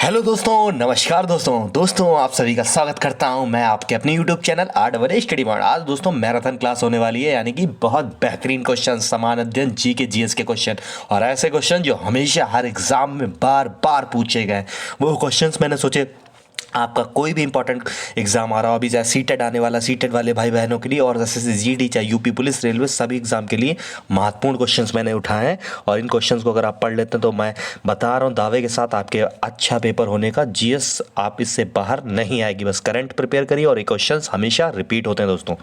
Hello दोस्तों, नमस्कार दोस्तों आप सभी का स्वागत करता हूं मैं आपके अपने यूट्यूब चैनल आर्ट वर स्टडी मार्ट। आज दोस्तों मैराथन क्लास होने वाली है, यानी कि बहुत बेहतरीन क्वेश्चन, समान अध्ययन, जी के जीएस के क्वेश्चन और ऐसे क्वेश्चन जो हमेशा हर एग्जाम में बार बार पूछे गए। वो क्वेश्चंस मैंने सोचे आपका कोई भी इंपॉर्टेंट एग्जाम आ रहा हो, अभी चाहे सीटेट आने वाला, सीटेट वाले भाई बहनों के लिए और जैसे जीडी चाहे यूपी पुलिस, रेलवे, सभी एग्जाम के लिए महत्वपूर्ण क्वेश्चंस मैंने उठाए हैं। और इन क्वेश्चंस को अगर आप पढ़ लेते हैं तो मैं बता रहा हूँ दावे के साथ आपके अच्छा पेपर होने का, जीएस आप इससे बाहर नहीं आएगी। बस करंट प्रिपेयर करिए और ये क्वेश्चन हमेशा रिपीट होते हैं दोस्तों।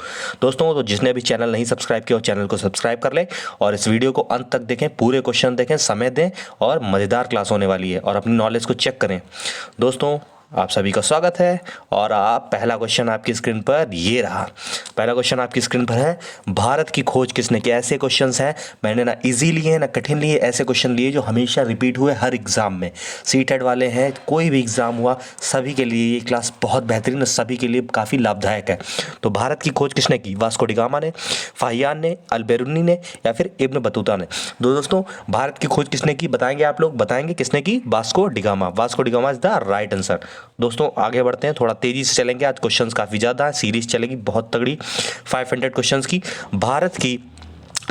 तो जिसने भी चैनल नहीं सब्सक्राइब किया चैनल को सब्सक्राइब कर ले और इस वीडियो को अंत तक देखें, पूरे क्वेश्चन देखें, समय दें और मज़ेदार क्लास होने वाली है और अपनी नॉलेज को चेक करें। दोस्तों आप सभी का स्वागत है और आप पहला क्वेश्चन आपकी स्क्रीन पर ये रहा। पहला क्वेश्चन आपकी स्क्रीन पर है, भारत की खोज किसने की? ऐसे क्वेश्चंस हैं, मैंने ना इजी लिए हैं ना कठिन लिए, ऐसे क्वेश्चन लिए जो हमेशा रिपीट हुए हर एग्जाम में। सीटेट वाले हैं, कोई भी एग्जाम हुआ, सभी के लिए ये क्लास बहुत बेहतरीन और सभी के लिए काफ़ी लाभदायक है। तो भारत की खोज किसने की? वास्को डी गामा ने, फाहियान ने, अल-बेरूनी ने या फिर इब्न बतूता ने? दोस्तों भारत की खोज किसने की बताएंगे? आप लोग बताएंगे किसने की? Vasco D gamma. Vasco D gamma is the right answer. दोस्तों आगे बढ़ते हैं, थोड़ा तेजी से चलेंगे, आज क्वेश्चंस काफ़ी ज़्यादा है, सीरीज चलेगी बहुत तगड़ी 500 क्वेश्चंस की। भारत की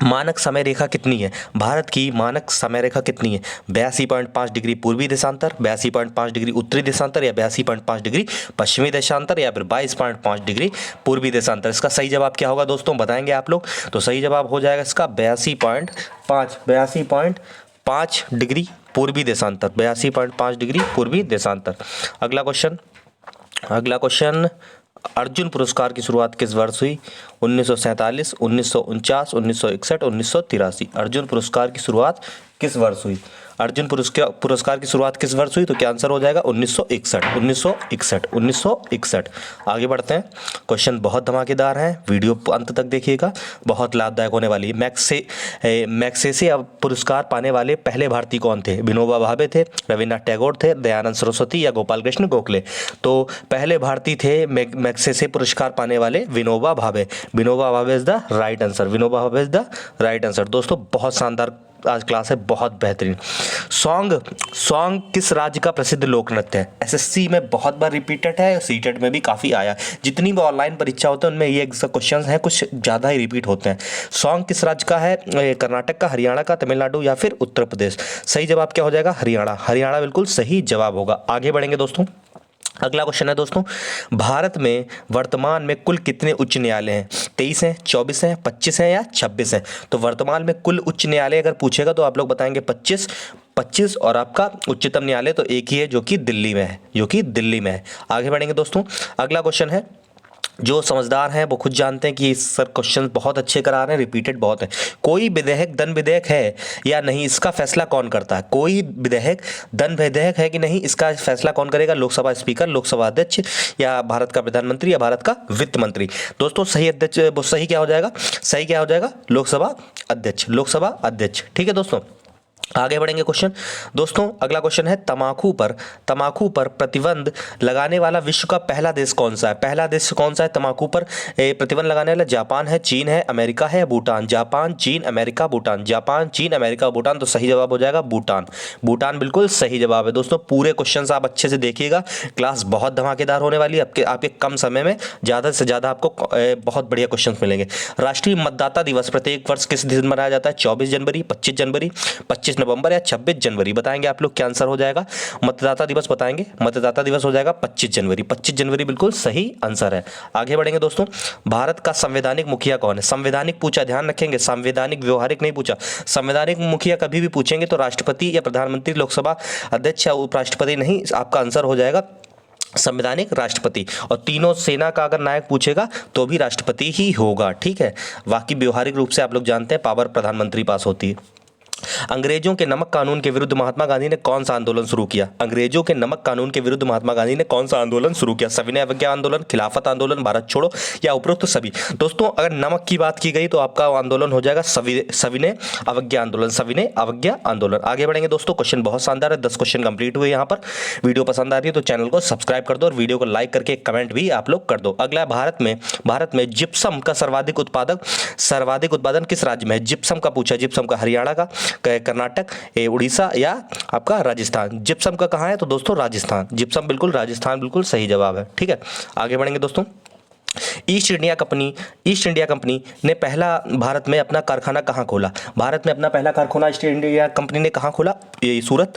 मानक समय रेखा कितनी है? भारत की मानक समय रेखा कितनी है? 82.5 डिग्री पूर्वी देशांतर, 82.5 डिग्री उत्तरी देशांतर या 82.5 डिग्री पश्चिमी देशांतर या फिर 22.5 डिग्री पूर्वी देशांतर? इसका सही जवाब क्या होगा दोस्तों, बताएंगे आप लोग? तो सही जवाब हो जाएगा इसका 82.5 डिग्री पूर्वी देशांतर, 82.5 डिग्री पूर्वी देशांतर। अगला क्वेश्चन, अर्जुन पुरस्कार की शुरुआत किस वर्ष हुई? 1947, 1949, 1961, 1983। अर्जुन पुरस्कार की शुरुआत किस वर्ष हुई? अर्जुन पुरस्कार की शुरुआत किस वर्ष हुई? तो क्या आंसर हो जाएगा? 1961। आगे बढ़ते हैं, क्वेश्चन बहुत धमाकेदार हैं, वीडियो अंत तक देखिएगा, बहुत लाभदायक होने वाली है। मैग्सेसे पुरस्कार पाने वाले पहले भारतीय कौन थे? विनोबा भावे थे, रविन्द्रनाथ टैगोर थे, दयानंद सरस्वती या गोपाल कृष्ण गोखले? तो पहले भारतीय थे मैग्सेसे पुरस्कार पाने वाले Vinoba Bhave. Vinoba Bhave is the right answer. Vinoba Bhave is the right answer. दोस्तों बहुत शानदार आज क्लास है, बहुत बेहतरीन। सॉन्ग किस राज्य का प्रसिद्ध लोक नृत्य है? एसएससी में बहुत बार रिपीटेड है, सीटेट में भी काफ़ी आया। जितनी भी ऑनलाइन परीक्षा होते हैं उनमें ये क्वेश्चन हैं, कुछ ज़्यादा ही रिपीट होते हैं। सॉन्ग किस राज्य का है? कर्नाटक का, हरियाणा का, तमिलनाडु या फिर उत्तर प्रदेश? सही जवाब क्या हो जाएगा? हरियाणा। हरियाणा बिल्कुल सही जवाब होगा। आगे बढ़ेंगे दोस्तों, अगला क्वेश्चन है दोस्तों, भारत में वर्तमान में कुल कितने उच्च न्यायालय हैं? 23 हैं, 24 हैं, 25 हैं या 26 हैं? तो वर्तमान में कुल उच्च न्यायालय अगर पूछेगा तो आप लोग बताएंगे 25 और आपका उच्चतम न्यायालय तो एक ही है जो कि दिल्ली में है। आगे बढ़ेंगे दोस्तों, अगला क्वेश्चन है, जो समझदार हैं वो खुद जानते हैं कि सर क्वेश्चन बहुत अच्छे करा रहे हैं, रिपीटेड बहुत है। कोई विधेयक धन विधेयक है या नहीं, इसका फैसला कौन करता है? कोई विधेयक धन विधेयक है कि नहीं, इसका फैसला कौन करेगा? लोकसभा स्पीकर, लोकसभा अध्यक्ष या भारत का प्रधानमंत्री या भारत का वित्त मंत्री? दोस्तों सही अध्यक्ष, वो सही क्या हो जाएगा? लोकसभा अध्यक्ष। ठीक है दोस्तों, आगे बढ़ेंगे क्वेश्चन। दोस्तों अगला क्वेश्चन है, तंबाकू पर प्रतिबंध लगाने वाला विश्व का पहला देश कौन सा है? पहला देश कौन सा है तंबाकू पर प्रतिबंध लगाने वाला? जापान है, चीन है, अमेरिका है, भूटान? जापान, चीन, अमेरिका, भूटान। जापान, चीन, अमेरिका, भूटान। तो सही जवाब हो जाएगा भूटान। भूटान बिल्कुल सही जवाब है। दोस्तों पूरे क्वेश्चन आप अच्छे से देखिएगा, क्लास बहुत धमाकेदार होने वाली है। आपके कम समय में ज़्यादा से ज़्यादा आपको बहुत बढ़िया क्वेश्चन मिलेंगे। राष्ट्रीय मतदाता दिवस प्रत्येक वर्ष किस दिन मनाया जाता है? 24 जनवरी, 25 जनवरी, 25 नवंबर या 26 जनवरी? बताएंगे आप लोग क्या आंसर हो जाएगा? मतदाता दिवस बताएंगे, मतदाता दिवस हो जाएगा 25 जनवरी। 25 जनवरी बिल्कुल सही आंसर है। आगे बढ़ेंगे दोस्तों, भारत का संवैधानिक मुखिया कौन है? संवैधानिक पूछा, ध्यान रखेंगे, संवैधानिक व्यवहारिक नहीं पूछा। संवैधानिक मुखिया कभी भी पूछेंगे तो राष्ट्रपति या प्रधानमंत्री, लोकसभा अध्यक्ष या उपराष्ट्रपति नहीं, आपका आंसर हो जाएगा संवैधानिक राष्ट्रपति। और तीनों सेना का अगर नायक पूछेगा तो भी राष्ट्रपति ही होगा। ठीक है, बाकी व्यवहारिक रूप से आप लोग जानते हैं पावर प्रधानमंत्री पास होती है। अंग्रेजों के नमक कानून के विरुद्ध महात्मा गांधी ने कौन सा आंदोलन शुरू किया? अंग्रेजों के नमक कानून के विरुद्ध महात्मा गांधी ने कौन सा आंदोलन शुरू किया? सविनय अवज्ञा आंदोलन, खिलाफत आंदोलन, भारत छोड़ो या उपरोक्त सभी? दोस्तों अगर नमक की बात की गई तो आपका आंदोलन हो जाएगा सविनय अवज्ञा आंदोलन। आगे बढ़ेंगे दोस्तों, क्वेश्चन बहुत शानदार है, 10 क्वेश्चन कंप्लीट हुए यहाँ पर। वीडियो पसंद आ रही है तो चैनल को सब्सक्राइब कर दो और वीडियो को लाइक करके एक कमेंट भी आप लोग कर दो। अगला, भारत में जिप्सम का सर्वाधिक उत्पादन किस राज्य में है? जिप्सम का पूछा, जिप्सम का हरियाणा का, कर्नाटक, उड़ीसा या आपका राजस्थान। जिप्सम का कहाँ है? तो दोस्तों राजस्थान। जिप्सम बिल्कुल राजस्थान बिल्कुल सही जवाब है। ठीक है, आगे बढ़ेंगे दोस्तों। ईस्ट इंडिया कंपनी ने पहला भारत में अपना कारखाना कहाँ खोला? भारत में अपना पहला कारखाना ईस्ट इंडिया कंपनी ने कहाँ खोला? ये सूरत,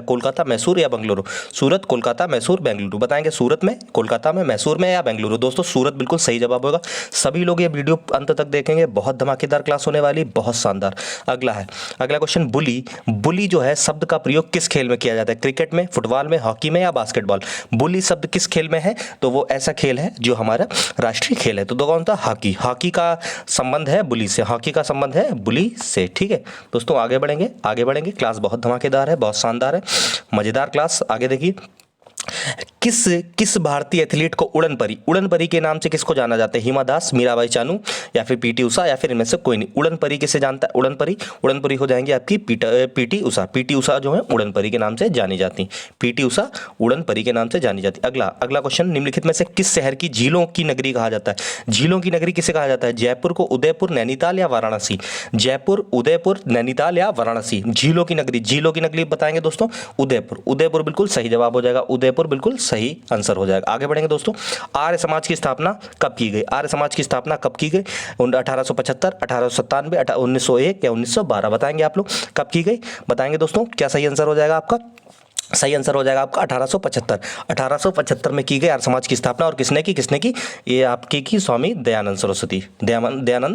कोलकाता, मैसूर या बेंगलुरु? सूरत, कोलकाता, मैसूर, बेंगलुरु? बताएंगे सूरत में, कोलकाता में, मैसूर में या बेंगलुरु? दोस्तों सूरत बिल्कुल सही जवाब होगा। सभी लोग ये वीडियो अंत तक देखेंगे, बहुत धमाकेदार क्लास होने वाली, बहुत शानदार। अगला क्वेश्चन, बुली जो है शब्द का प्रयोग किस खेल में किया जाता है? क्रिकेट में, फुटबॉल में, हॉकी में या बास्केटबॉल? बुली शब्द किस खेल में है? तो वो ऐसा खेल है जो हमारा राष्ट्रीय खेल है। तो दो कौन था? हॉकी का संबंध है बुली से, हॉकी का संबंध है बुली से। ठीक है दोस्तों, आगे बढ़ेंगे। क्लास बहुत धमाकेदार है, बहुत शानदार है, मजेदार क्लास। आगे देखिए, किस भारतीय एथलीट को उड़न परी के नाम से किसको जाना जाता है? हिमा दास, मीराबाई चानू या फिर पीटी उषा या फिर इनमें से कोई नहीं? उड़न परी किसे जानता है? उड़न परी हो जाएंगे आपकी पीटी उषा जो है उड़न परी के नाम से जानी जाती। पीटी उषा उड़न परी के नाम से जानी जाती। अगला क्वेश्चन, निम्नलिखित में से किस शहर की झीलों की नगरी कहा जाता है? झीलों की नगरी किसे कहा जाता है? जयपुर को, उदयपुर, नैनीताल या वाराणसी? जयपुर, उदयपुर, नैनीताल या वाराणसी? झीलों की नगरी बताएंगे दोस्तों, उदयपुर बिल्कुल सही जवाब हो जाएगा। उदयपुर बिल्कुल सही आंसर हो जाएगा। आगे बढ़ेंगे दोस्तों, आर्य समाज की स्थापना कब की गई? 1875, 1897, 1901 या 1912? बताएंगे आप लोग कब की गई? बताएंगे दोस्तों, क्या सही आंसर हो जाएगा आपका? सही आंसर हो जाएगा आपका 1875 में की गई आर्य समाज की स्थापना। और किसने की? ये आपकी की स्वामी दयानंद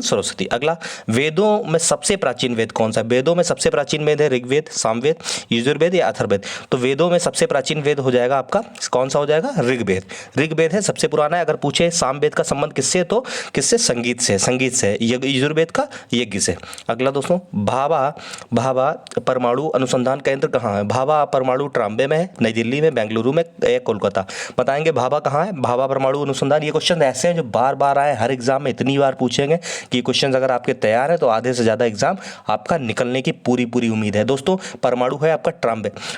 सरस्वती। अगला, वेदों में सबसे प्राचीन वेद कौन सा है? वेदों में सबसे प्राचीन वेद है ऋग्वेद, सामवेद, यजुर्वेद या अथर्ववेद? तो वेदों में सबसे प्राचीन वेद हो जाएगा आपका, कौन सा हो जाएगा? ऋग्वेद है, सबसे पुराना है। अगर पूछे सामवेद का संबंध किससे, तो किससे? संगीत से। यजुर्वेद का यज्ञ से। अगला दोस्तों, भाभा परमाणु अनुसंधान केंद्र कहाँ है? भाभा परमाणु बॉम्बे में है, नई दिल्ली में, बेंगलुरु में या कोलकाता? बताएंगे भाभा कहाँ है? भाभा परमाणु अनुसंधान। ये क्वेश्चन ऐसे हैं जो बार बार आए, हर एग्जाम में इतनी बार पूछेंगे कि क्वेश्चन अगर आपके तैयार है तो आधे से ज़्यादा एग्जाम आपका निकलने की पूरी उम्मीद है। दोस्तों परमाणु है आपका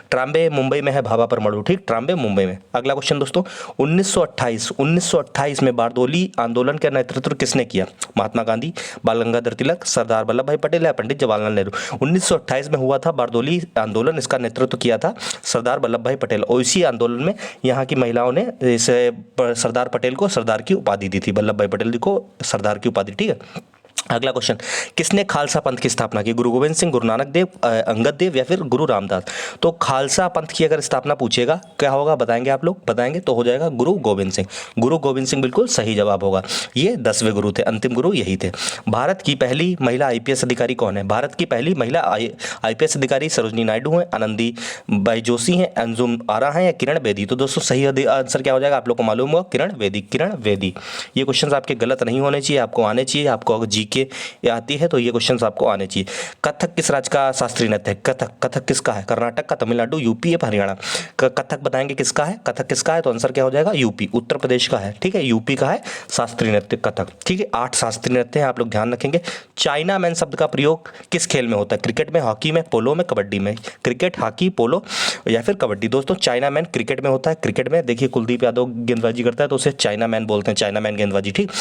ट्राम्बे मुंबई में है भाभा परमाणु, ठीक, ट्राम्बे मुंबई में। अगला क्वेश्चन दोस्तों, 1928 में बारडोली आंदोलन का नेतृत्व किसने किया? महात्मा गांधी, बाल गंगाधर तिलक, सरदार वल्लभ भाई पटेल या पंडित जवाहरलाल नेहरू? 1928 में हुआ था बारडोली आंदोलन, इसका नेतृत्व किया था सरदार वल्लभ भाई पटेल। और इसी आंदोलन में यहाँ की महिलाओं ने इस सरदार पटेल को सरदार की उपाधि दी थी, वल्लभ भाई पटेल जी को सरदार की उपाधि, ठीक है। अगला क्वेश्चन, किसने खालसा पंथ की स्थापना की? गुरु गोविंद सिंह, गुरु नानक देव, अंगद देव या फिर गुरु रामदास? तो खालसा पंथ की अगर स्थापना पूछेगा क्या होगा, बताएंगे आप लोग? बताएंगे तो हो जाएगा गुरु गोविंद सिंह। गुरु गोविंद सिंह बिल्कुल सही जवाब होगा। ये 10वें गुरु थे, अंतिम गुरु यही थे। भारत की पहली महिला आईपीएस अधिकारी कौन है? भारत की पहली महिला आईपीएस अधिकारी सरोजनी नायडू हैं, आनंदी बाई जोशी हैं, अंजुम आरा हैं या किरण बेदी? तो दोस्तों सही आंसर क्या हो जाएगा? आप लोग को मालूम होगा, किरण बेदी। ये क्वेश्चन आपके गलत नहीं होने चाहिए, आपको आने चाहिए। आपको अगर जीके आती है तो ये क्वेश्चंस आपको आने चाहिए। कथक किस राज्य का शास्त्रीय नृत्य है? कथक किसका है? कर्नाटक का, तमिलनाडु, यूपी या हरियाणा? कथक बताएंगे किसका है? कथक किसका है? तो आंसर क्या हो जाएगा? यूपी, उत्तर प्रदेश का है, ठीक है। यूपी का है शास्त्रीय नृत्य कथक, ठीक है। 8 शास्त्रीय नृत्य हैं, आप लोग ध्यान रखेंगे। चाइना मैन शब्द का प्रयोग किस खेल में होता है? क्रिकेट में, हॉकी में, पोलो में, कबड्डी में? क्रिकेट, हॉकी, पोलो या फिर कबड्डी? दोस्तों चाइना मैन क्रिकेट में होता है। क्रिकेट में देखिए कुलदीप यादव गेंदबाजी करता है तो उसे चाइना मैन बोलते हैं, चाइना मैन गेंदबाजी, ठीक।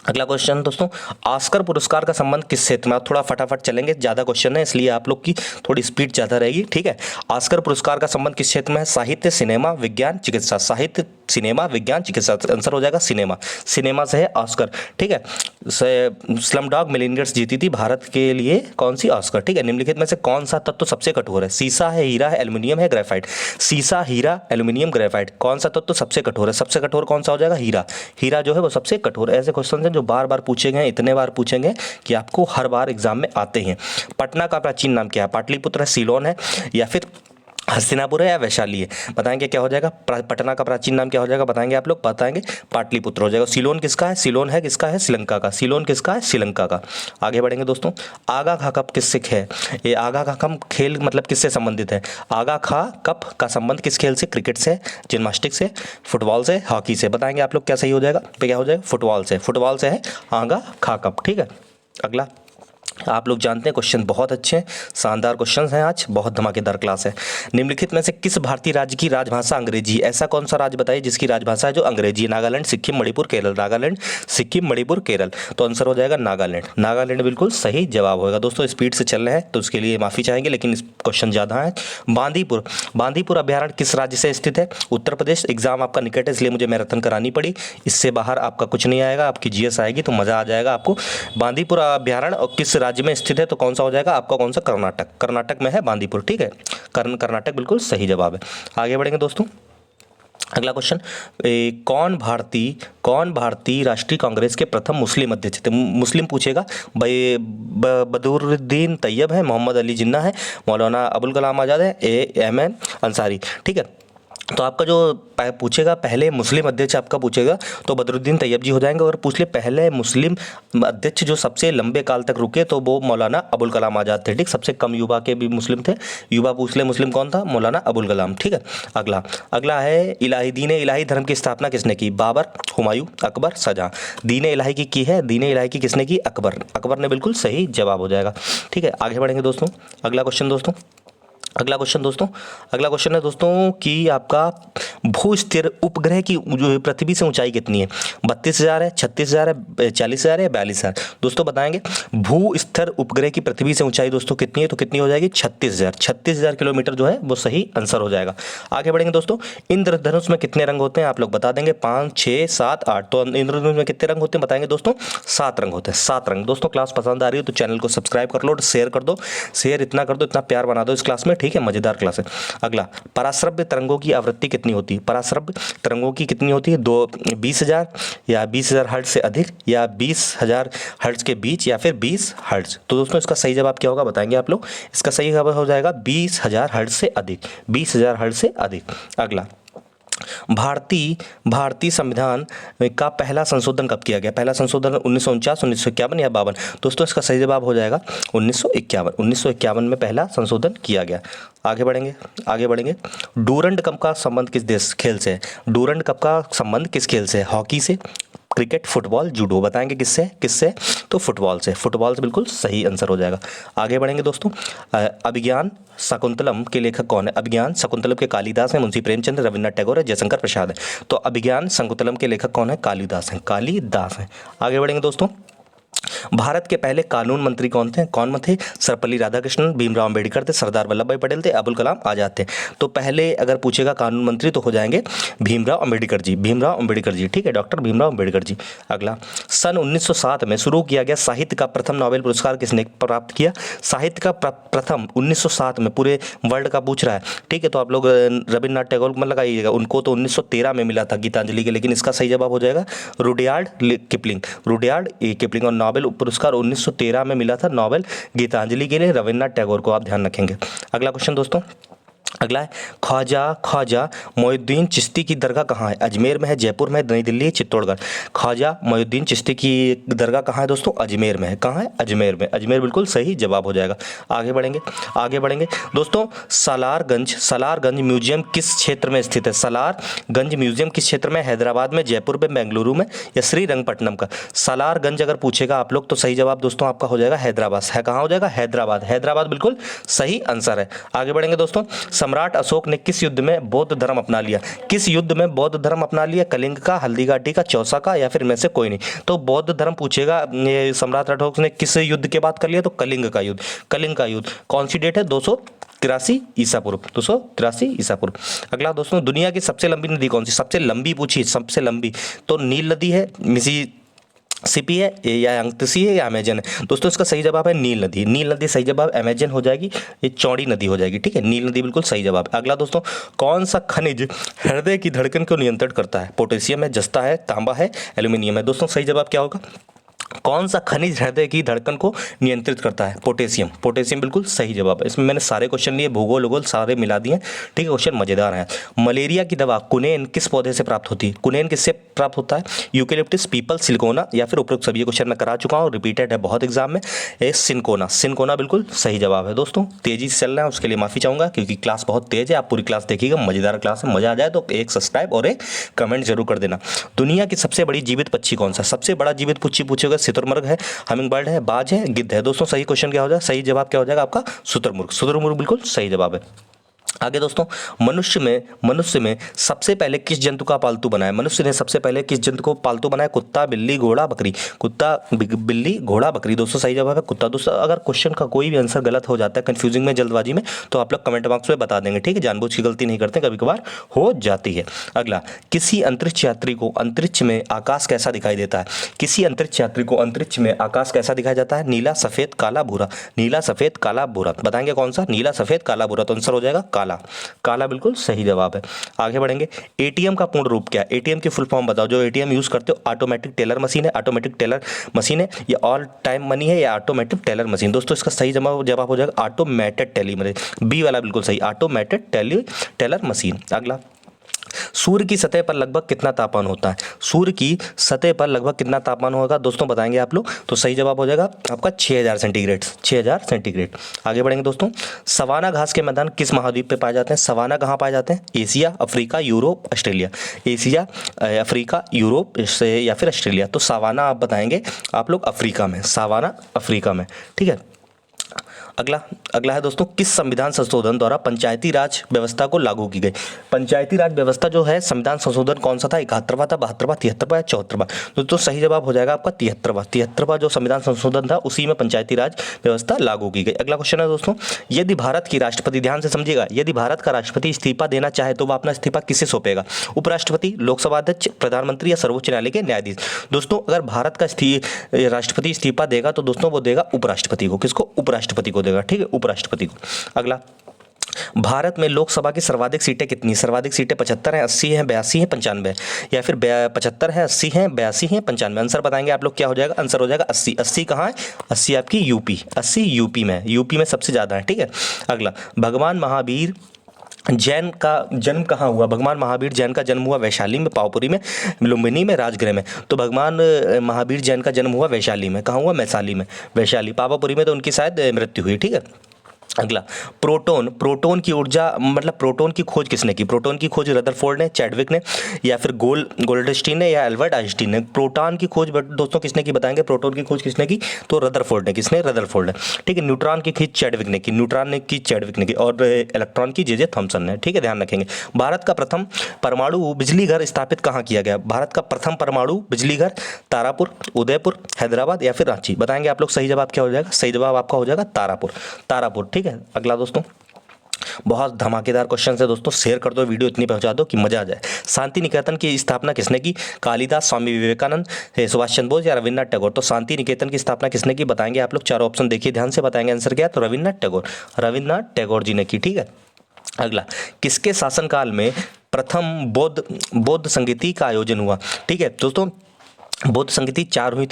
अगला क्वेश्चन दोस्तों, ऑस्कर पुरस्कार का संबंध किस क्षेत्र में? थोड़ा फटाफट चलेंगे, ज़्यादा क्वेश्चन है इसलिए आप लोग की थोड़ी स्पीड ज़्यादा रहेगी, ठीक है। ऑस्कर पुरस्कार का संबंध किस क्षेत्र में है? साहित्य, सिनेमा, विज्ञान, चिकित्सा? साहित्य, सिनेमा, विज्ञान, चिकित्सा? आंसर हो जाएगा सिनेमा से है ऑस्कर, ठीक है। स्लमडॉग मिलियनेयर्स जीती थी भारत के लिए कौन सी ऑस्कर, ठीक है। निम्नलिखित में से कौन सा तत्व सबसे कठोर है? सीसा है, हीरा है, एल्यूमिनियम है, ग्रेफाइट? सीसा, हीरा, एल्यूमिनियम, ग्रेफाइट, कौन सा तत्व सबसे कठोर है? सबसे कठोर कौन सा हो जाएगा? हीरा जो है वो सबसे कठोर। ऐसे क्वेश्चन जो बार बार पूछे गए, इतने बार पूछेंगे कि आपको हर बार एग्जाम में आते हैं। पटना का प्राचीन नाम क्या है? पाटलिपुत्र है, सीलोन है या फिर हस्तिनापुर है या वैशाली है? बताएंगे क्या हो जाएगा? पटना का प्राचीन नाम क्या हो जाएगा? बताएंगे आप लोग? बताएंगे पाटलिपुत्र हो जाएगा। सीलोन किसका है? सीलोन है किसका है? श्रीलंका का। सीलोन किसका है? श्रीलंका का। आगे बढ़ेंगे दोस्तों, आगा खा कप किससे है? ये आगा खा कप खेल मतलब किससे संबंधित है? आगा खा कप का संबंध किस खेल से? क्रिकेट से, जिम्नास्टिक से, फुटबॉल से, हॉकी से? बताएंगे आप लोग क्या सही हो जाएगा? क्या हो जाएगा? फुटबॉल से है आगा खा कप, ठीक है। आप लोग जानते हैं क्वेश्चन बहुत अच्छे हैं, शानदार क्वेश्चंस हैं, आज बहुत धमाकेदार क्लास है। निम्नलिखित में से किस भारतीय राज्य की राजभाषा अंग्रेजी? ऐसा कौन सा राज्य बताइए जिसकी राजभाषा है जो अंग्रेजी? नागालैंड, सिक्किम, मणिपुर, केरल। नागालैंड, सिक्किम, मणिपुर, केरल। तो आंसर हो जाएगा नागालैंड। नागालैंड बिल्कुल सही जवाब होगा। दोस्तों स्पीड से चल रहे हैं तो उसके लिए माफ़ी चाहेंगे, लेकिन क्वेश्चन ज़्यादा है। बांदीपुर, बांदीपुर अभ्यारण्य किस राज्य से स्थित है? उत्तर प्रदेश। एग्जाम आपका निकट है इसलिए मुझे मैराथन करानी पड़ी, इससे बाहर आपका कुछ नहीं आएगा, आपकी जीएस आएगी तो मज़ा आ जाएगा आपको। बांदीपुर अभ्यारण्य और किस राज्य में स्थित है? तो कौन सा हो जाएगा आपका? कौन सा? कर्नाटक। कर्नाटक में है बांदीपुर, ठीक है, कर्नाटक बिल्कुल सही जवाब है। आगे बढ़ेंगे दोस्तों, अगला क्वेश्चन, कौन भारतीय राष्ट्रीय कांग्रेस के प्रथम मुस्लिम अध्यक्ष थे? मुस्लिम पूछेगा भाई, बदरुद्दीन तैयब है, मोहम्मद अली जिन्ना है, मौलाना अबुल कलाम आज़ाद है, AMN अंसारी, ठीक है। तो आपका जो पूछेगा पहले मुस्लिम अध्यक्ष आपका पूछेगा तो बदरुद्दीन तैयब जी हो जाएंगे, और पूछ ले पहले मुस्लिम अध्यक्ष जो सबसे लंबे काल तक रुके तो वो मौलाना अबुल कलाम आज़ाद थे, ठीक। सबसे कम युवा के भी मुस्लिम थे, युवा पूछ ले मुस्लिम कौन था? मौलाना अबुल कलाम, ठीक है। अगला है इलाही, दीन इलाही धर्म की स्थापना किसने की? बाबर, हुमायूं, अकबर, शाहजहां। दीन इलाही की है, दीन इलाही की किसने की? अकबर। अकबर ने बिल्कुल सही जवाब हो जाएगा, ठीक है। आगे बढ़ेंगे दोस्तों, अगला क्वेश्चन है दोस्तों कि आपका भू स्थिर उपग्रह की जो पृथ्वी से ऊंचाई कितनी है? 32,000 है, 36,000 है, 40,000 है, 42,000। दोस्तों बताएंगे भू स्थिर उपग्रह की पृथ्वी से ऊंचाई दोस्तों कितनी है? तो कितनी हो जाएगी? 36,000 किलोमीटर जो है वो सही आंसर हो जाएगा। आगे बढ़ेंगे दोस्तों, इंद्रधनुष में कितने रंग होते हैं? आप लोग बता देंगे 5, 6, 7, 8। तो इंद्रधनुष में कितने रंग होते हैं बताएंगे दोस्तों? 7 रंग होते हैं, 7 रंग। दोस्तों क्लास पसंद आ रही है तो चैनल को सब्सक्राइब कर लो और शेयर कर दो, शेयर इतना कर दो, इतना प्यार बना दो इस क्लास में, ठीक है, मजेदार क्लास है। अगला, पराश्रव्य तरंगों की आवृत्ति कितनी होती है? पराश्रव्य तरंगों की कितनी होती है? 20,000 या 20,000 हर्ट्ज से अधिक, या 20,000 हर्ट्ज के बीच, या फिर 20 हर्ट्ज। तो दोस्तों इसका सही जवाब क्या होगा बताएंगे आप लोग? इसका सही जवाब हो जाएगा 20,000 हर्ट्ज से अधिक, 20,000 हर्ट्ज से अधिक। अगला, भारतीय संविधान का पहला संशोधन कब किया गया? पहला संशोधन 1949, 1951 या 52? दोस्तों इसका सही जवाब हो जाएगा 1951 में पहला संशोधन किया गया। आगे बढ़ेंगे। डूरंड कप का संबंध किस खेल से है? डूरंड कप का संबंध किस खेल से है? हॉकी से, क्रिकेट, फुटबॉल, जूडो। बताएंगे किससे? तो फुटबॉल से बिल्कुल सही आंसर हो जाएगा। आगे बढ़ेंगे दोस्तों, अभिज्ञान शकुंतलम के लेखक कौन है? अभिज्ञान शकुंतलम के कालिदास हैं, मुंशी प्रेमचंद, रविन्द्रनाथ टैगोर है, जयशंकर प्रसाद है। तो अभिज्ञान शकुंतलम के लेखक कौन है? कालिदास हैं। आगे बढ़ेंगे दोस्तों, भारत के पहले कानून मंत्री कौन थे? सर्वपल्ली राधाकृष्णन, भीमराव अंबेडकर थे, सरदार वल्लभ भाई पटेल थे, अबुल कलाम आजाद थे। तो पहले अगर पूछेगा कानून मंत्री तो हो जाएंगे भीमराव अंबेडकर जी, ठीक है, डॉक्टर भीमराव अंबेडकर जी। अगला, सन 1907 में शुरू किया गया साहित्य का प्रथम नोबेल पुरस्कार किसने प्राप्त किया? साहित्य का प्रथम 1907 में, पूरे वर्ल्ड का पूछ रहा है, ठीक है। तो आप लोग रविन्द्रनाथ टैगोर को मत लगाइएगा, उनको तो 1913 में मिला था गीतांजलि के, लेकिन इसका सही जवाब हो जाएगा रुडयार्ड किपलिंग। और नोबेल पुरस्कार 1913 में मिला था नोबेल गीतांजलि के लिए रविन्द्रनाथ टैगोर को, आप ध्यान रखेंगे। अगला क्वेश्चन दोस्तों, अगला है ख्वाजा मोइनुद्दीन चिश्ती की दरगाह कहाँ है? अजमेर में है, जयपुर में है, नई दिल्ली, चित्तौड़गढ़। ख्वाजा मोइनुद्दीन चिश्ती की दरगाह कहाँ है दोस्तों? अजमेर में है। कहाँ है? अजमेर में। अजमेर बिल्कुल सही जवाब हो जाएगा। आगे बढ़ेंगे दोस्तों, सालारगंज म्यूजियम किस क्षेत्र में स्थित है? सालारगंज म्यूजियम किस क्षेत्र में? हैदराबाद में, जयपुर में, बेंगलुरु में, या श्रीरंगपट्टनम का? सालारगंज अगर पूछेगा आप लोग तो सही जवाब दोस्तों आपका हो जाएगा हैदराबाद है। कहाँ हो जाएगा? हैदराबाद बिल्कुल सही आंसर है। आगे बढ़ेंगे दोस्तों, सम्राट अशोक ने किस युद्ध में बौद्ध धर्म अपना लिया? कलिंग का, हल्दीघाटी का, चौसा का, या फिर में से कोई नहीं? तो बौद्ध धर्म पूछेगा, ये सम्राट अशोक ने किस युद्ध के बाद कर लिया? तो कलिंग का युद्ध। कौन सी डेट है? 283 ईसा पूर्व। अगला दोस्तों, दुनिया की सबसे लंबी नदी कौन सी? सबसे लंबी पूछी, सबसे लंबी तो नील नदी है, मिसिसिपी है, या यांगत्से है, या अमेजन है? दोस्तों इसका सही जवाब है नील नदी सही जवाब। अमेजन हो जाएगी, ये चौड़ी नदी हो जाएगी, ठीक है। नील नदी बिल्कुल सही जवाब। अगला दोस्तों, कौन सा खनिज हृदय की धड़कन को नियंत्रित करता है? पोटेशियम है, जस्ता है, तांबा है, एल्यूमिनियम है? दोस्तों सही जवाब क्या होगा? कौन सा खनिज हृदय की धड़कन को नियंत्रित करता है? पोटेशियम बिल्कुल सही जवाब है। इसमें मैंने सारे क्वेश्चन लिए, भूगोल सारे मिला दिए, ठीक है। क्वेश्चन मजेदार है। मलेरिया की दवा कुनेन किस पौधे से प्राप्त होती है? कुनेन किससे प्राप्त होता है? यूकेलिप्टस, पीपल, सिलिकोना, या फिर उपरोक्त सभी? ये क्वेश्चन मैं करा चुका हूँ, रिपीटेड है बहुत एग्जाम में। सिनकोना बिल्कुल सही जवाब है। दोस्तों तेजी से चल रहा है, उसके लिए माफी चाहूंगा क्योंकि क्लास बहुत तेज है। आप पूरी क्लास देखिएगा, मजेदार क्लास है। मजा आ जाए तो एक सब्सक्राइब और एक कमेंट जरूर कर देना। दुनिया की सबसे बड़ी जीवित पक्षी कौन सा? सबसे बड़ा जीवित पक्षी पूछेगा शुतुरमुर्ग है, हमिंग बर्ड है, बाज है, गिद्ध है। दोस्तों सही क्वेश्चन क्या हो जाएगा, सही जवाब क्या हो जाएगा आपका शुतुरमुर्ग। शुतुरमुर्ग बिल्कुल सही जवाब है। आगे दोस्तों, मनुष्य में सबसे पहले किस जंतु का पालतू बनाया? मनुष्य ने सबसे पहले किस जंतु को पालतू बनाया? कुत्ता, बिल्ली, घोड़ा, बकरी। कुत्ता, बिल्ली, घोड़ा, बकरी। दोस्तों सही जवाब है कुत्ता। दोस्तों अगर क्वेश्चन का कोई भी आंसर गलत हो जाता है कंफ्यूजिंग में, जल्दबाजी में, तो आप लोग कमेंट बॉक्स में बता देंगे, ठीक है। जानबूझ की गलती नहीं करते, कभी कभार हो जाती है। अगला, किसी अंतरिक्ष यात्री को अंतरिक्ष में आकाश कैसा दिखाई देता है? किसी अंतरिक्ष यात्री को अंतरिक्ष में आकाश कैसा दिखाई जाता है? नीला, सफेद, काला, भूरा। नीला, सफेद, काला, भूरा। बताएंगे कौन सा? नीला, सफेद, काला, भूरा। तो आंसर हो जाएगा काला। काला बिल्कुल सही जवाब है। आगे बढ़ेंगे। एटीएम का पूर्ण रूप क्या है? एटीएम की फुल फॉर्म बताओ। जो एटीएम यूज करते हो, ऑटोमेटिक टेलर मशीन है, ऑटोमेटिक टेलर मशीन है, या ऑल टाइम मनी है, या ऑटोमेटिक टेलर मशीन। दोस्तों इसका सही जवाब हो जाएगा ऑटोमेटेड टेली मशीन। बी वाला बिल्कुल सही, ऑटोमेटेड टेलर मशीन। अगला, सूर्य की सतह पर लगभग कितना तापमान होता है? सूर्य की सतह पर लगभग कितना तापमान होगा दोस्तों, बताएंगे आप लोग। तो सही जवाब हो जाएगा आपका 6000 सेंटीग्रेड। 6000 सेंटीग्रेड। आगे बढ़ेंगे दोस्तों। सवाना घास के मैदान किस महाद्वीप पे पाए जाते हैं? सवाना कहाँ पाए जाते हैं? Asia, Africa, Europe, Australia. Asia, Africa, Europe से या फिर ऑस्ट्रेलिया। तो सवाना आप बताएंगे आप लोग अफ्रीका में, सवाना अफ्रीका में, ठीक है। अगला है दोस्तों, किस संविधान संशोधन द्वारा पंचायती राज व्यवस्था को लागू की गई? पंचायती राज व्यवस्था जो है, संविधान संशोधन कौन सा था? 71वां था, 72वां, 73वां या 74वां? दोस्तों सही जवाब हो जाएगा आपका 73वां जो संविधान संशोधन था, उसी में पंचायती राज व्यवस्था लागू की गई। अगला क्वेश्चन है दोस्तों, यदि भारत की राष्ट्रपति, ध्यान से समझिएगा, यदि भारत का राष्ट्रपति इस्तीफा देना चाहे तो वह अपना इस्तीफा किसे सौंपेगा? उपराष्ट्रपति, लोकसभा अध्यक्ष, प्रधानमंत्री या सर्वोच्च न्यायालय के न्यायाधीश? दोस्तों अगर भारत का राष्ट्रपति इस्तीफा देगा तो दोस्तों वो देगा उपराष्ट्रपति को। किसको? उपराष्ट्रपति को देगा, ठीक है, उपराष्ट्रपति को। अगला, भारत में लोकसभा की सर्वाधिक सीटें कितनी? सर्वाधिक सीटें 75 हैं, 80 हैं, 82 हैं, 95, या फिर 75 है, 80 हैं, 82 हैं, 95? आंसर बताएंगे आप लोग क्या हो जाएगा? आंसर हो जाएगा 80। 80 कहाँ है? 80 आपकी यूपी, 80 यूपी में, यूपी में सबसे ज्यादा है, ठीक है। अगला, भगवान महावीर जैन का जन्म कहाँ हुआ? भगवान महावीर जैन का जन्म हुआ वैशाली में, पावपुरी में, लुम्बिनी में, राजगृह में। तो भगवान महावीर जैन का जन्म हुआ वैशाली में। कहाँ हुआ? वैशाली में, वैशाली। पावापुरी में तो उनकी शायद मृत्यु हुई, ठीक है। अगला, प्रोटॉन की ऊर्जा, मतलब प्रोटॉन की खोज किसने की? प्रोटॉन की खोज रदरफोर्ड ने, चैडविक ने, या फिर गोल्डस्टीन ने, या एल्बर्ट आइंस्टीन ने? प्रोटॉन की खोज दोस्तों किसने की बताएंगे? प्रोटॉन की खोज किसने की? तो रदरफोर्ड ने। किसने? रदरफोर्ड ने, ठीक है। न्यूट्रॉन की खोज चैडविक ने की, न्यूट्रॉन ने की चैडविक ने की, और इलेक्ट्रॉन की जे थॉमसन ने, ठीक है, ध्यान रखेंगे। भारत का प्रथम परमाणु बिजली घर स्थापित कहाँ किया गया? भारत का प्रथम परमाणु बिजली घर तारापुर, उदयपुर, हैदराबाद या फिर रांची? बताएंगे आप लोग। सही जवाब क्या हो जाएगा? सही जवाब आपका हो जाएगा तारापुर, ठीक है। अगला दोस्तों, बहुत धमाकेदार क्वेश्चन है दोस्तों, शेयर कर दो वीडियो, इतनी पहुंचा दो कि मजा आ जाए। शांति निकेतन की स्थापना किसने की? कालिदास, स्वामी विवेकानंद, सुभाष चंद्र बोस या रविन्द्रनाथ टैगोर? तो शांति निकेतन की स्थापना किसने की? बताएंगे आप लोग। चारों ऑप्शन देखिए ध्यान से, बताएंगे आंसर क्या है। तो रविन्द्रनाथ टैगोर जी ने की, ठीक है। अगला, किसके शासनकाल में प्रथम बौद्ध संगीति का आयोजन हुआ? ठीक है दोस्तों, बौद्ध संगीति चार हुई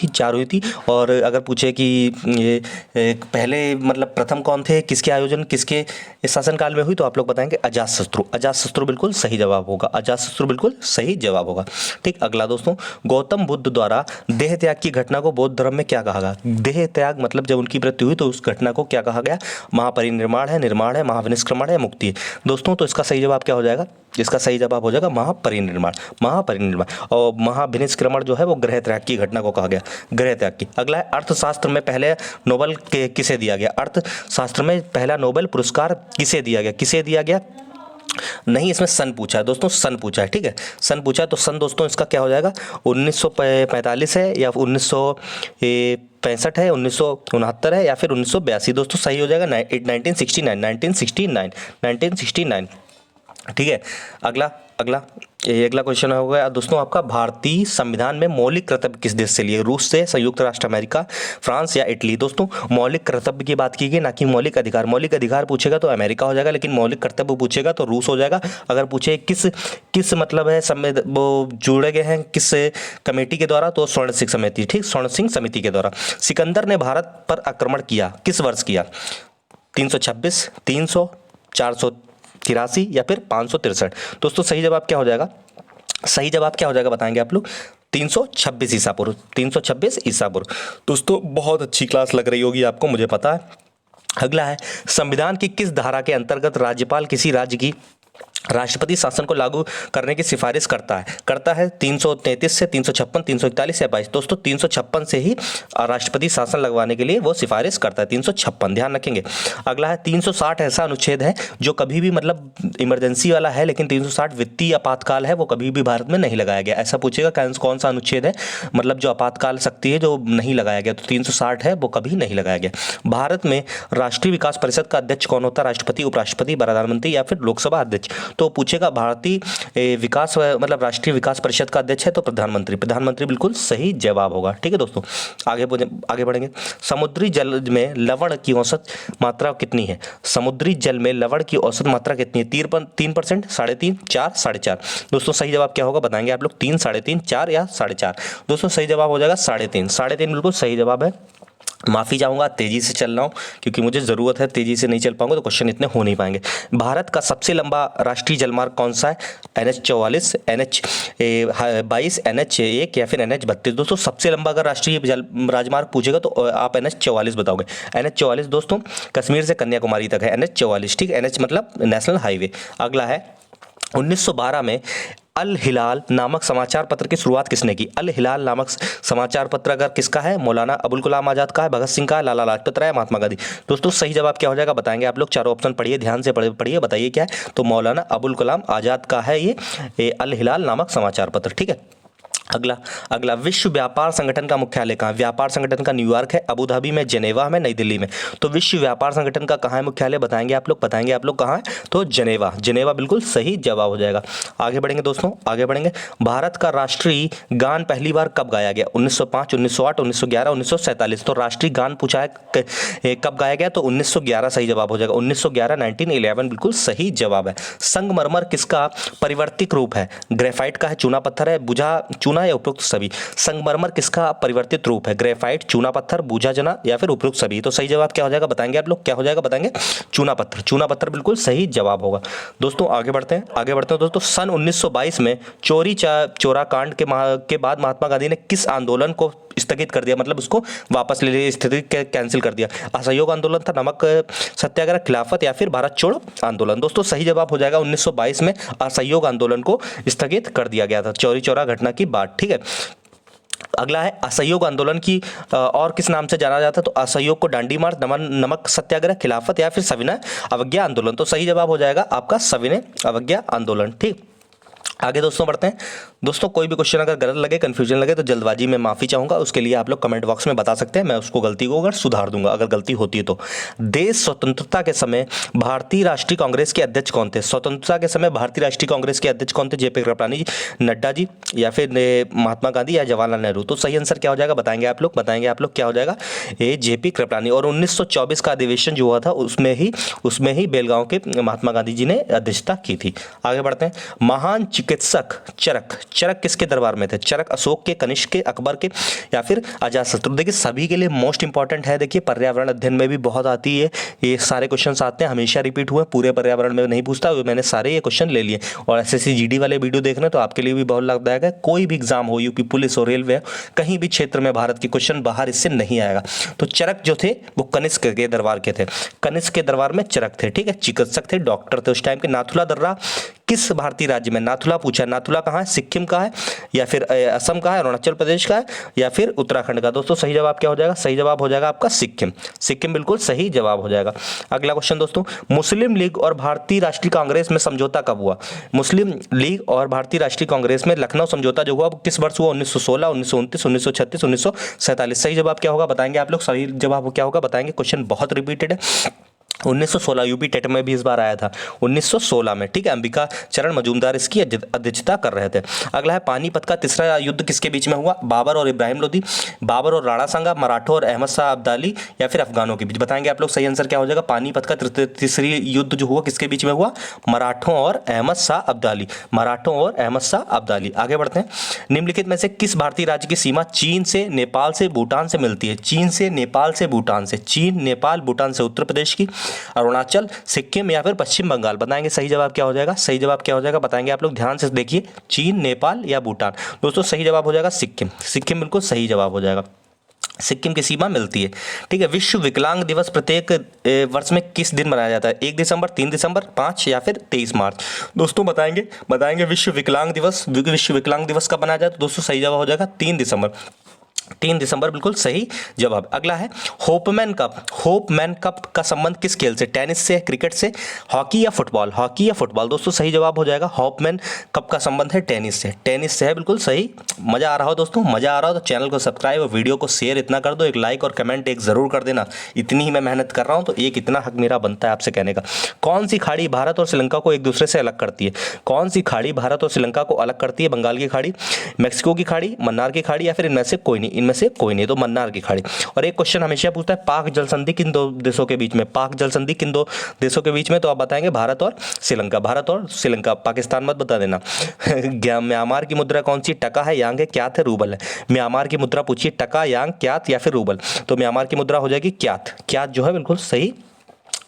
थी। और अगर पूछे कि ये पहले मतलब प्रथम कौन थे, किसके आयोजन किसके शासनकाल में हुई, तो आप लोग बताएंगे अजातशत्रु बिल्कुल सही जवाब होगा। अजातशत्रु बिल्कुल सही जवाब होगा, ठीक। अगला दोस्तों, गौतम बुद्ध द्वारा देह त्याग की घटना को बौद्ध धर्म में क्या कहा गया? देह त्याग मतलब जब उनकी मृत्यु हुई तो उस घटना को क्या कहा गया? महापरिनिर्वाण है, निर्माण है, महाविनिष्क्रमण है, मुक्ति है? दोस्तों तो इसका सही जवाब क्या हो जाएगा? इसका सही जवाब हो जाएगा महापरिनिर्वाण। और महाविनिष्क्रमण जो है वो गृह त्याग की घटना को कहा गया, गृह त्याग की। अगला है, अर्थशास्त्र में पहले नोबेल किसे दिया गया? अर्थशास्त्र में पहला नोबेल पुरस्कार किसे दिया गया? नहीं, इसमें सन पूछा है दोस्तों, सन पूछा है, ठीक है, सन पूछा है। तो सन दोस्तों इसका क्या हो जाएगा? 1945 है, या 1965 है, 1969 है, या फिर 1982? दोस्तों सही हो जाएगा 1969, ठीक है। अगला क्वेश्चन हो गया दोस्तों आपका, भारतीय संविधान में मौलिक कर्तव्य किस देश से लिए? रूस से, संयुक्त राष्ट्र अमेरिका, फ्रांस या इटली? दोस्तों मौलिक कर्तव्य की बात की गई, ना कि मौलिक अधिकार। मौलिक अधिकार पूछेगा तो अमेरिका हो जाएगा, लेकिन मौलिक कर्तव्य पूछेगा तो रूस हो जाएगा। अगर पूछे किस मतलब है वो जुड़े गए हैं किस कमेटी के द्वारा, तो स्वर्ण सिंह समिति, ठीक, स्वर्ण सिंह समिति के द्वारा। सिकंदर ने भारत पर आक्रमण किया किस वर्ष किया? 326, 300, 483 या फिर 563? दोस्तों सही जवाब क्या हो जाएगा? सही जवाब क्या हो जाएगा बताएंगे आप लोग। 326 ईसा पूर्व। दोस्तों बहुत अच्छी क्लास लग रही होगी आपको, मुझे पता है। अगला है, संविधान की किस धारा के अंतर्गत राज्यपाल किसी राज्य की राष्ट्रपति शासन को लागू करने की सिफारिश करता है 333 से 356, 341 या 22। दोस्तों 356 से ही राष्ट्रपति शासन लगवाने के लिए वो सिफारिश करता है, 356 ध्यान रखेंगे। अगला है 360 ऐसा अनुच्छेद है जो कभी भी मतलब इमरजेंसी वाला है, लेकिन 360 वित्तीय आपातकाल है, वो कभी भी भारत में नहीं लगाया गया। ऐसा पूछेगा कौन सा अनुच्छेद है मतलब जो आपातकाल शक्ति है जो नहीं लगाया गया, तो 360 है वो कभी नहीं लगाया गया। भारत में राष्ट्रीय विकास परिषद का अध्यक्ष कौन होता है? राष्ट्रपति, उपराष्ट्रपति, प्रधानमंत्री या फिर लोकसभा अध्यक्ष? तो पूछेगा भारतीय विकास मतलब राष्ट्रीय विकास परिषद का अध्यक्ष है तो प्रधानमंत्री बिल्कुल सही जवाब होगा। ठीक है दोस्तों, आगे बढ़ेंगे। समुद्री जल में लवण की औसत मात्रा कितनी है? समुद्री जल में लवण की औसत मात्रा कितनी है? 3%, 3.5%, 4, 4.5। दोस्तों सही जवाब क्या होगा बताएंगे आप लोग? 3, 3.5, 4 या 4.5। दोस्तों सही जवाब हो जाएगा 3.5। 3.5 बिल्कुल सही जवाब है। माफ़ी चाहूँगा तेज़ी से चल रहा हूँ क्योंकि मुझे ज़रूरत है, तेज़ी से नहीं चल पाऊंगा तो क्वेश्चन इतने हो नहीं पाएंगे। भारत का सबसे लंबा राष्ट्रीय जलमार्ग कौन सा है? NH44, NH22, NH1 या फिर NH32। दोस्तों सबसे लंबा अगर राष्ट्रीय राजमार्ग पूछेगा तो आप NH44 बताओगे। NH44 दोस्तों कश्मीर से कन्याकुमारी तक है NH44। ठीक, NH मतलब नेशनल हाईवे। अगला है 1912 में अल हिलाल नामक समाचार पत्र की शुरुआत किसने की? अल हिलाल नामक समाचार पत्र अगर किसका है? मौलाना अबुल कलाम आजाद का है, भगत सिंह का है, लाला लाजपत राय, महात्मा गांधी। दोस्तों सही जवाब क्या हो जाएगा बताएंगे आप लोग? चारों ऑप्शन पढ़िए, ध्यान से पढ़िए, बताइए क्या है। तो मौलाना अबुल कलाम आजाद का है ये अल हिलाल नामक समाचार पत्र। ठीक है, अगला विश्व व्यापार संगठन का मुख्यालय कहाँ? व्यापार संगठन का न्यूयॉर्क है, अबू धाबी में, जेनेवा में, नई दिल्ली में। तो विश्व व्यापार संगठन का कहाँ है मुख्यालय? बताएंगे आप लोग कहाँ है? तो जेनेवा बिल्कुल सही जवाब हो जाएगा। आगे बढ़ेंगे दोस्तों, आगे बढ़ेंगे। भारत का राष्ट्रीय गान पहली बार कब गाया गया? 1905, 1908, 1911, 1947। तो राष्ट्रीय गान पूछा है कब गाया गया? तो 1911 सही जवाब हो जाएगा। 1911, 1911 बिल्कुल सही जवाब है। संगमरमर किसका परिवर्तित रूप है? ग्रेफाइट का है, चूना पत्थर है, बुझा चूना या उपयुक्त सभी? संगमरमर किसका परिवर्तित रूप है? ग्रेफाइट, चूना पत्थर, बुझा चूना या फिर उपयुक्त सभी? तो सही जवाब क्या हो जाएगा बताएंगे आप लोग? क्या हो जाएगा बताएंगे? चूना पत्थर बिल्कुल सही जवाब होगा। दोस्तों आगे बढ़ते हैं दोस्तों। सन 1922 में चोरी चोरा कांड के बाद महात्मा गांधी ने किस आंदोलन को स्थगित कर दिया, मतलब उसको वापस ले लिया, स्थिति कैंसिल कर दिया? असहयोग आंदोलन था, नमक सत्याग्रह, खिलाफत या फिर भारत छोड़ो आंदोलन? दोस्तों सही जवाब हो जाएगा 1922 में असहयोग आंदोलन को स्थगित कर दिया गया था, चौरी चौरा घटना की बात। ठीक है, अगला है असहयोग आंदोलन की और किस नाम से जाना जाता है? तो असहयोग को डांडी मार्च, नमक सत्याग्रह, खिलाफत या फिर सविनय अवज्ञा आंदोलन? तो सही जवाब हो जाएगा आपका सविनय अवज्ञा आंदोलन। ठीक, आगे दोस्तों बढ़ते हैं। दोस्तों कोई भी क्वेश्चन अगर गलत लगे, कंफ्यूजन लगे तो जल्दबाजी में माफ़ी चाहूँगा, उसके लिए आप लोग कमेंट बॉक्स में बता सकते हैं, मैं उसको गलती को अगर सुधार दूंगा अगर गलती होती है तो। देश स्वतंत्रता के समय भारतीय राष्ट्रीय कांग्रेस के अध्यक्ष कौन थे? स्वतंत्रता के समय भारतीय राष्ट्रीय कांग्रेस के अध्यक्ष कौन थे? जेपी कृपलानी जी, नड्डा जी या फिर महात्मा गांधी या जवाहरलाल नेहरू? तो सही आंसर क्या हो जाएगा बताएंगे आप लोग? क्या हो जाएगा? ये जेपी कृपलानी। और 1924 का अधिवेशन जो हुआ था उसमें ही बेलगांव के महात्मा गांधी जी ने अध्यक्षता की थी। आगे बढ़ते हैं। महान चिकित्सक चरक किसके दरबार में थे? चरक अशोक के, कनिष्क के, अकबर के या फिर अजातशत्रु? देखिए सभी के लिए मोस्ट इंपॉर्टेंट है। देखिए पर्यावरण अध्ययन में भी बहुत आती है, ये सारे क्वेश्चंस आते हैं, हमेशा रिपीट हुए, पूरे पर्यावरण में नहीं पूछता, मैंने सारे ये क्वेश्चन ले लिए। और एसएससी जीडी वाले वीडियो देख रहे हैं तो आपके लिए भी बहुत लाभदायक है। कोई भी एग्जाम हो, यूपी पुलिस हो, रेलवे, कहीं भी क्षेत्र में भारत के क्वेश्चन बाहर इससे नहीं आएगा। तो चरक जो थे वो कनिष्क के दरबार के थे, कनिष्क के दरबार में चरक थे। ठीक है, चिकित्सक थे, डॉक्टर थे उस टाइम के। नाथुला दर्रा किस भारतीय राज्य में? नाथुला पूछा, नाथुला कहाँ है? सिक्किम का है या फिर असम का है, अरुणाचल प्रदेश का है या फिर उत्तराखंड का? दोस्तों सही जवाब क्या हो जाएगा? सही जवाब हो जाएगा आपका सिक्किम बिल्कुल सही जवाब हो जाएगा। अगला क्वेश्चन दोस्तों, मुस्लिम लीग और भारतीय राष्ट्रीय कांग्रेस में समझौता कब हुआ? मुस्लिम लीग और भारतीय राष्ट्रीय कांग्रेस में लखनऊ समझौता जो हुआ किस वर्ष हुआ? 1916, 1929, 1936, 1947? सही जवाब क्या होगा बताएंगे आप लोग? सही जवाब क्या होगा बताएंगे? क्वेश्चन बहुत रिपीटेड है। 1916 यूपी टेट में भी इस बार आया था 1916 में। ठीक है, अंबिका चरण मजूमदार इसकी अध्यक्षता कर रहे थे। अगला है पानीपत का तीसरा युद्ध किसके बीच में हुआ? बाबर और इब्राहिम लोदी, बाबर और राणा सांगा, मराठों और अहमद शाह अब्दाली या फिर अफगानों के बीच? बताएंगे आप लोग। सही आंसर क्या हो जाएगा? पानीपत का तीसरी युद्ध जो हुआ किसके बीच में हुआ? मराठों और अहमद शाह अब्दाली, मराठों और अहमद शाह अब्दाली। आगे बढ़ते हैं। निम्नलिखित में से किस भारतीय राज्य की सीमा चीन से, नेपाल से, भूटान से मिलती है? चीन से, नेपाल से, भूटान से? चीन, नेपाल, भूटान से उत्तर प्रदेश की, अरुणाचल, सिक्किम या फिर पश्चिम बंगाल? बताएंगे सही जवाब क्या हो जाएगा? सही जवाब क्या हो जाएगा बताएंगे आप लोग? ध्यान से देखिए, चीन, नेपाल या भूटान? दोस्तों सही जवाब हो जाएगा सिक्किम बिल्कुल सही जवाब हो जाएगा। सिक्किम की सीमा मिलती है। ठीक है, विश्व विकलांग दिवस प्रत्येक वर्ष में किस दिन मनाया जाता है? 1 दिसंबर, 3 दिसंबर, 5 या फिर 23 मार्च? दोस्तों बताएंगे विश्व विकलांग दिवस। विश्व विकलांग दिवस कब मनाया जाता है? दोस्तों सही जवाब हो जाएगा 3 दिसंबर। 3 दिसंबर बिल्कुल सही जवाब। अगला है होपमैन कप। होपमैन कप का संबंध किस खेल से? टेनिस से, क्रिकेट से, हॉकी या फुटबॉल? हॉकी या फुटबॉल? दोस्तों सही जवाब हो जाएगा होपमैन कप का संबंध है टेनिस से। टेनिस से है, बिल्कुल सही। मजा आ रहा हो दोस्तों, मजा आ रहा हो तो चैनल को सब्सक्राइब और वीडियो को शेयर इतना कर दो, एक लाइक और कमेंट एक जरूर कर देना। इतनी ही मैं मेहनत कर रहा हूं तो एक इतना हक मेरा बनता है आपसे कहने का। कौन सी खाड़ी भारत और श्रीलंका को एक दूसरे से अलग करती है? कौन सी खाड़ी भारत और श्रीलंका को अलग करती है? बंगाल की खाड़ी, मैक्सिको की खाड़ी, मन्नार की खाड़ी या फिर इनमें से कोई नहीं? इनमें से कोई नहीं, तो मन्नार की खाड़ी। और एक क्वेश्चन हमेशा पूछता है पाक जल संधि किन दो देशों के बीच में? पाक जल संधि किन दो देशों के बीच में? तो आप बताएंगे भारत और श्रीलंका। भारत और श्रीलंका, पाकिस्तान मत बता देना। म्यांमार की मुद्रा कौन सी? टका है, यांग है, क्यात है, रूबल है? म्यांमार की मुद्रा पूछिए, टका, यांग, क्यात या फिर रूबल? तो म्यांमार की मुद्रा हो जाएगी क्यात। क्यात जो है बिल्कुल सही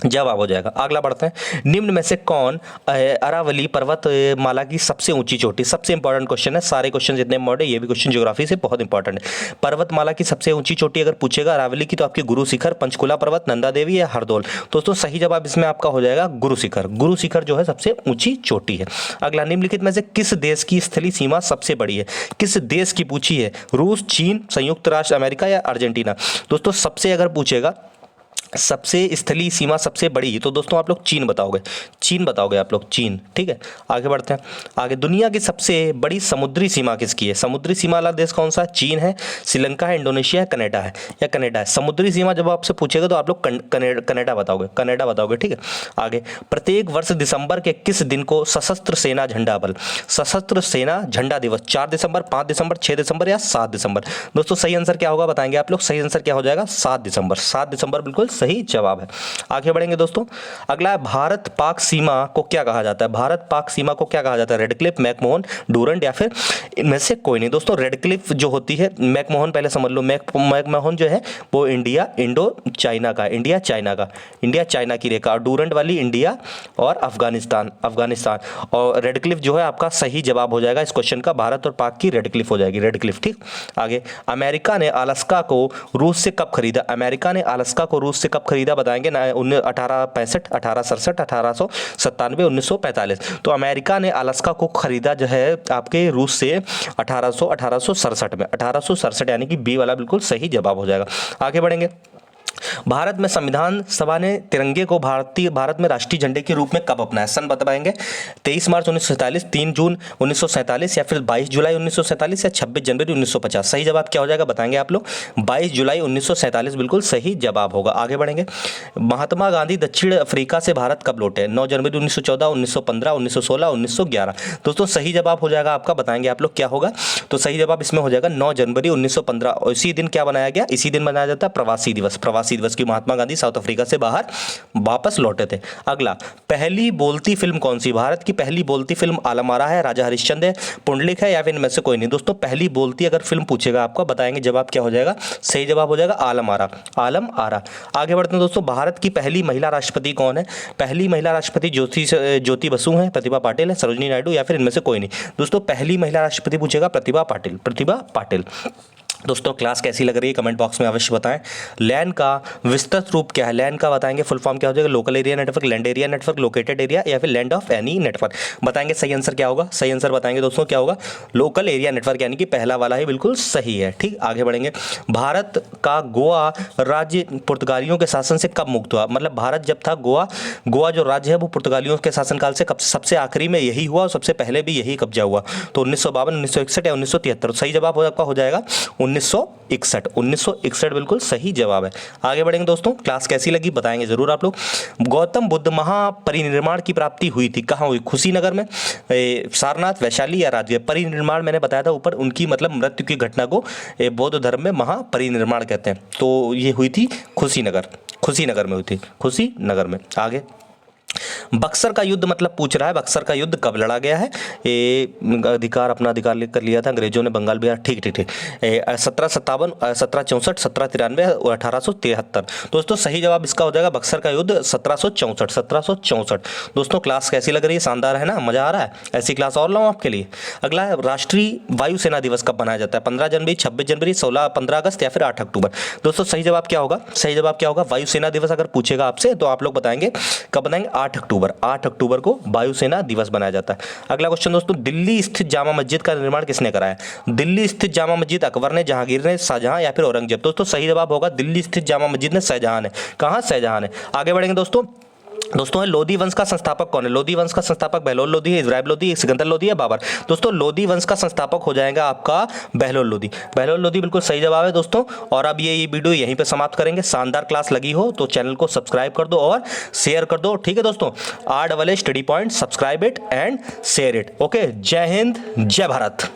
जवाब हो जाएगा। अगला बढ़ते हैं। निम्न में से कौन अरावली पर्वत माला की सबसे ऊंची चोटी? सबसे इंपॉर्टेंट क्वेश्चन है, सारे क्वेश्चन जितने इंपॉर्टेंट, ये भी क्वेश्चन ज्योग्राफी से बहुत इंपॉर्टेंट है। पर्वतमाला की सबसे ऊंची चोटी अगर पूछेगा अरावली की, तो आपकी गुरु शिखर, पंचकुला पर्वत, नंदा देवी या हरदोल? दोस्तों सही जवाब इसमें आपका हो जाएगा गुरु शिखर। गुरु शिखर जो है सबसे ऊंची चोटी है। अगला, निम्नलिखित में से किस देश की स्थलीय सीमा सबसे बड़ी है? किस देश की पूछी है? रूस, चीन, संयुक्त राष्ट्र अमेरिका या अर्जेंटीना? दोस्तों सबसे अगर पूछेगा सबसे स्थलीय सीमा सबसे बड़ी, तो दोस्तों आप लोग चीन बताओगे। चीन बताओगे आप लोग, चीन। ठीक है, आगे बढ़ते हैं। आगे, दुनिया की सबसे बड़ी समुद्री सीमा किसकी है? समुद्री सीमा वाला देश कौन सा है? चीन है, श्रीलंका है, इंडोनेशिया है, कनाडा है या कनाडा है? समुद्री सीमा जब आपसे पूछेगा तो आप लोग कनाडा बताओगे, कनाडा बताओगे। ठीक है, आगे, प्रत्येक वर्ष दिसंबर के किस दिन को सशस्त्र सेना झंडा बल, सशस्त्र सेना झंडा दिवस? 4 दिसंबर, 5 दिसंबर, 6 दिसंबर या 7 दिसंबर? दोस्तों सही आंसर क्या होगा बताएंगे आप लोग। सही आंसर क्या हो जाएगा? 7 दिसंबर। 7 दिसंबर बिल्कुल सही जवाब है। आगे बढ़ेंगे दोस्तों। अगला है भारत पाक सीमा को क्या कहा जाता है? भारत पाक सीमा को क्या कहा जाता है? रेडक्लिफ, मैकमोहन, डूरंड या फिर इनमें से कोई नहीं? दोस्तों रेडक्लिफ जो होती है, मैकमोहन पहले समझ लो, मैकमोहन जो है वो इंडो चाइना का, इंडिया चाइना की रेखा, और डूरंड वाली इंडिया और अफगानिस्तान। और रेडक्लिफ जो है आपका सही जवाब हो जाएगा इस क्वेश्चन का। भारत और पाक की रेडक्लिफ हो जाएगी, रेडक्लिफ। ठीक, आगे, अमेरिका ने अलास्का को रूस से कब खरीदा? अमेरिका ने अलास्का को रूस से कब खरीदा बताएंगे ना। 1865, 1867, 1897, 1945? तो अमेरिका ने अलास्का को खरीदा जो है आपके रूस से 1867 में। 1867 यानी कि बी वाला बिल्कुल सही जवाब हो जाएगा। आगे बढ़ेंगे। भारत में संविधान सभा ने तिरंगे को भारत में राष्ट्रीय झंडे के रूप में कब अपनाया? सन बताएंगे। 23 मार्च 1947, 3 जून 1947 या फिर 22 जुलाई 1947 या 26 जनवरी 1950? सही जवाब क्या हो जाएगा बताएंगे आप लोग। 22 जुलाई 1947 बिल्कुल सही जवाब होगा। आगे बढ़ेंगे। महात्मा गांधी दक्षिण अफ्रीका से भारत कब लौटे? 9 जनवरी 1914, 1915, 1916, 1911? दोस्तों सही जवाब हो जाएगा आपका, बताएंगे आप लोग क्या होगा। तो सही जवाब इसमें हो जाएगा 9 जनवरी 1915। इसी दिन क्या बनाया गया? इसी दिन मनाया जाता है प्रवासी दिवस। प्रवासी दिवस की महात्मा गांधी साउथ अफ्रीका से बाहर वापस लौटे थे। अगला, पहली बोलती फिल्म कौन सी? भारत की पहली बोलती फिल्म आलम आरा है, राजा हरिश्चंद्र है, पुंडलिक है या फिर इनमें से कोई नहीं? दोस्तों पहली बोलती अगर फिल्म पूछेगा आपका, बताएंगे जवाब क्या हो जाएगा। सही जवाब हो जाएगा आलम आरा, आलम आरा। आगे बढ़ते हैं दोस्तों। भारत की पहली महिला राष्ट्रपति कौन है? पहली महिला राष्ट्रपति ज्योति बसु है, प्रतिभा पाटिल है, सरोजिनी नायडू या फिर इनमें से कोई नहीं? दोस्तों पहली महिला राष्ट्रपति पूछेगा प्रतिभा पाटिल, प्रतिभा पाटिल। दोस्तों क्लास कैसी लग रही है कमेंट बॉक्स में अवश्य बताएं। लैन का विस्तृत रूप क्या है? लैन का बताएंगे फुल फॉर्म क्या हो जाएगा। Local area network, land area network, located area या फिर लैंड ऑफ एनी नेटवर्क? बताएंगे सही आंसर क्या होगा। सही आंसर बताएंगे दोस्तों क्या होगा, लोकल एरिया नेटवर्क, यानी कि पहला वाला ही बिल्कुल सही है। ठीक, आगे बढ़ेंगे। भारत का गोवा राज्य पुर्तगालियों के शासन से कब मुक्त हुआ? मतलब भारत जब था, गोवा जो राज्य है वो पुर्तगालियों के शासनकाल से कब सबसे आखिरी में यही हुआ और सबसे पहले भी यही कब्जा हुआ? तो 1952, 1961 या 1973? सही जवाब आपका हो जाएगा 1961 बिल्कुल सही जवाब है। आगे बढ़ेंगे दोस्तों। क्लास कैसी लगी बताएंगे जरूर आप लोग। गौतम बुद्ध महापरिनिर्वाण की प्राप्ति हुई थी, कहाँ हुई? खुशीनगर में, सारनाथ, वैशाली या राजगीर? परिनिर्वाण मैंने बताया था ऊपर, उनकी मतलब मृत्यु की घटना को बौद्ध धर्म में महापरिनिर्वाण कहते हैं। तो ये हुई थी खुशीनगर में हुई थी, खुशीनगर में। आगे, बक्सर का युद्ध मतलब पूछ रहा है बक्सर का युद्ध कब लड़ा गया है। ये अधिकार अपना अधिकार कर लिया था अंग्रेजों ने बंगाल बिहार, ठीक ठीक ठीक, 1757, 1764, 1793 और 1873। दोस्तों सही जवाब इसका हो जाएगा बक्सर का युद्ध 1764, 1764। दोस्तों क्लास कैसी लग रही है, शानदार है ना, मजा आ रहा है, ऐसी क्लास और लाऊं आपके लिए। अगला है राष्ट्रीय वायुसेना दिवस कब मनाया जाता है, 15 जनवरी, 26 जनवरी, 15 अगस्त या फिर 8 अक्टूबर। दोस्तों सही जवाब क्या होगा, सही जवाब क्या होगा, वायुसेना दिवस अगर पूछेगा आपसे तो आप लोग बताएंगे कब बताएंगे, 8 अक्टूबर, 8 अक्टूबर को वायुसेना दिवस बनाया जाता है। अगला क्वेश्चन दोस्तों, दिल्ली स्थित जामा मस्जिद का निर्माण किसने कराया, दिल्ली स्थित जामा मस्जिद अकबर ने, जहांगीर ने, शाहजहां या फिर औरंगजेब। दोस्तों सही जवाब होगा दिल्ली स्थित जामा मस्जिद ने शाहजहां ने। कहां, शाहजहां ने। आगे बढ़ेंगे दोस्तों है लोधी वंश का संस्थापक कौन है, लोधी वंश का संस्थापक बहलोल लोधी है, इब्राहिम लोधी, सिकंदर लोधी है, बाबर। दोस्तों लोधी वंश का संस्थापक हो जाएगा आपका बहलोल लोधी, बहलोल लोधी बिल्कुल सही जवाब है दोस्तों। और अब ये वीडियो यहीं पे समाप्त करेंगे। शानदार क्लास लगी हो तो चैनल को सब्सक्राइब कर दो और शेयर कर दो, ठीक है दोस्तों। RAA study point, subscribe it and share it. Okay, जय हिंद, जय भारत।